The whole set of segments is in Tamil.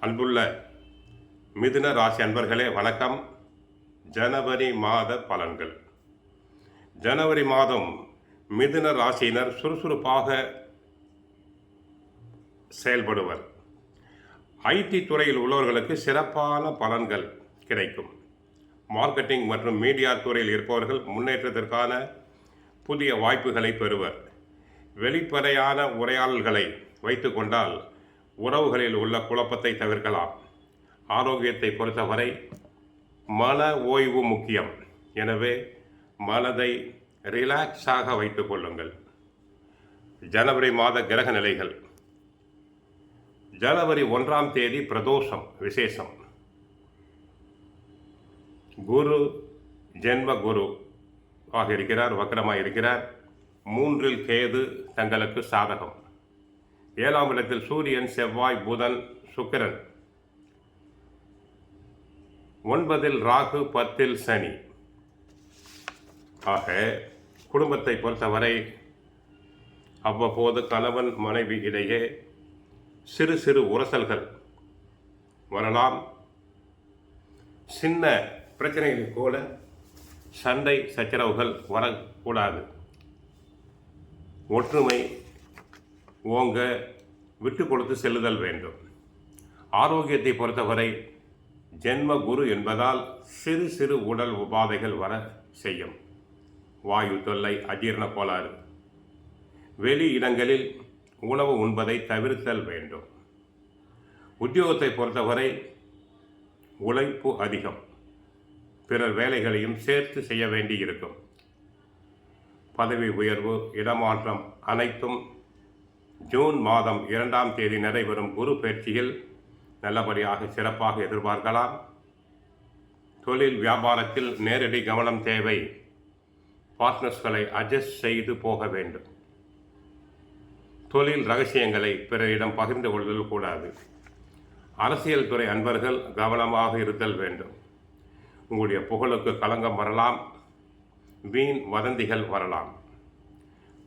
அன்புள்ள மிதுன ராசி அன்பர்களே வணக்கம். ஜனவரி மாத பலன்கள். ஜனவரி மாதம் மிதுன ராசியினர் சுறுசுறுப்பாக செயல்படுவர். ஐடி துறையில் உள்ளவர்களுக்கு சிறப்பான பலன்கள் கிடைக்கும். மார்க்கெட்டிங் மற்றும் மீடியா துறையில் இருப்பவர்கள் முன்னேற்றத்திற்கான புதிய வாய்ப்புகளை பெறுவர். வெளிப்படையான உரையாடல்களை வைத்து கொண்டால் உறவுகளில் உள்ள குழப்பத்தை தவிர்க்கலாம். ஆரோக்கியத்தை பொறுத்தவரை மன ஓய்வு முக்கியம். எனவே மனதை ரிலாக்ஸாக வைத்துக் கொள்ளுங்கள். ஜனவரி மாத கிரக நிலைகள். ஜனவரி 1ஆம் தேதி பிரதோஷம் விசேஷம். குரு ஜென்ம குரு ஆக இருக்கிறார், வக்கரமாக இருக்கிறார். 3இல் கேது தங்களுக்கு சாதகம். 7ஆம் இடத்தில் சூரியன், செவ்வாய், புதன், சுக்கிரன். 9இல் ராகு, 10இல் சனி. ஆக குடும்பத்தை பொறுத்தவரை அவ்வப்போது கணவன் மனைவி இடையே சிறு சிறு உரசல்கள் வரலாம். சின்ன பிரச்சனைகளில் கூட சண்டை சச்சரவுகள் வரக்கூடாது. ஒற்றுமை ஓங்க விட்டு கொடுத்து செல்லுதல் வேண்டும். ஆரோக்கியத்தை பொறுத்தவரை ஜென்ம குரு என்பதால் சிறு சிறு உடல் உபாதைகள் வர செய்யும். வாயு தொல்லை, அஜீரண கோளாறு. வெளி இடங்களில் உணவு உண்பதை தவிர்த்தல் வேண்டும். உத்தியோகத்தை பொறுத்தவரை உழைப்பு அதிகம். பிறர் வேலைகளையும் சேர்த்து செய்ய வேண்டியிருக்கும். பதவி உயர்வு, இடமாற்றம் அனைத்தும் ஜூன் மாதம் 2ஆம் தேதி நடைபெறும் குரு பயிற்சியில் நல்லபடியாக சிறப்பாக எதிர்பார்க்கலாம். தொழில் வியாபாரத்தில் நேரடி கவனம் தேவை. பார்ட்னர்ஸ்களை அட்ஜஸ்ட் செய்து போக வேண்டும். தொழில் ரகசியங்களை பிறரிடம் பகிர்ந்து கொள்ளுதல் கூடாது. அரசியல் துறை அன்பர்கள் கவனமாக இருத்தல் வேண்டும். உங்களுடைய புகழுக்கு களங்கம் வரலாம். வீண் வதந்திகள் வரலாம்.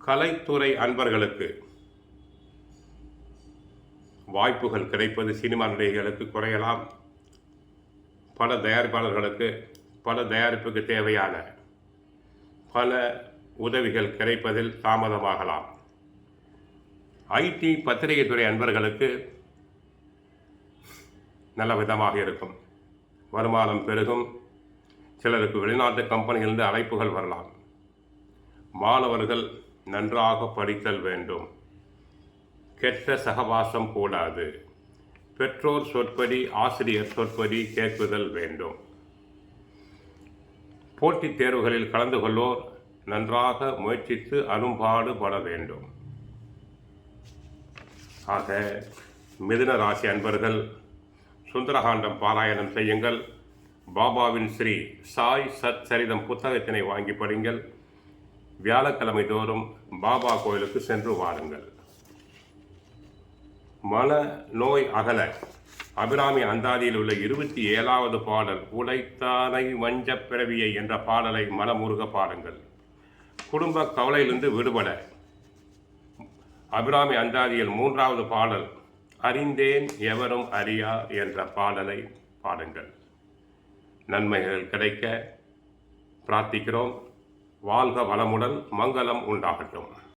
கலைத்துறை அன்பர்களுக்கு வாய்ப்புகள் கிடைப்பது சினிமா நடிகைகளுக்கு குறையலாம். பல தயாரிப்பாளர்களுக்கு பல தயாரிப்புக்கு தேவையான பல உதவிகள் கிடைப்பதில் தாமதமாகலாம். ஐடி பத்திரிகை துறை அன்பர்களுக்கு நல்ல விதமாக இருக்கும். வருமானம் பெருகும். சிலருக்கு வெளிநாட்டு கம்பெனிகளிலிருந்து அழைப்புகள் வரலாம். மாணவர்கள் நன்றாக படித்தல் வேண்டும். கெட்ட சகவாசம் கூடாது. பெற்றோர் சொற்படி, ஆசிரியர் சொற்படி கேட்குதல் வேண்டும். போட்டித் தேர்வுகளில் கலந்து கொள்வோர் நன்றாக முயற்சித்து அரும்பாடுபட வேண்டும். ஆக மிதுன ராசி அன்பர்கள் சுந்தரகாண்டம் பாராயணம் செய்யுங்கள். பாபாவின் ஸ்ரீ சாய் சத் சரிதம் புத்தகத்தினை வாங்கி படிங்கள். வியாழக்கிழமை தோறும் பாபா கோயிலுக்கு சென்று வாருங்கள். மன நோய் அகல அபிராமி அந்தாதியில் உள்ள 27வது பாடல் உடைத்தானை வஞ்ச பிறவியை என்ற பாடலை மனமுருக பாடுங்கள். குடும்ப கவலையிலிருந்து விடுபட அபிராமி அந்தாதியில் 3வது பாடல் அறிந்தேன் எவரும் அறியா என்ற பாடலை பாடுங்கள். நன்மைகள் கிடைக்க பிரார்த்திக்கிறோம். வாழ்க வளமுடன், மங்களம் உண்டாகட்டும்.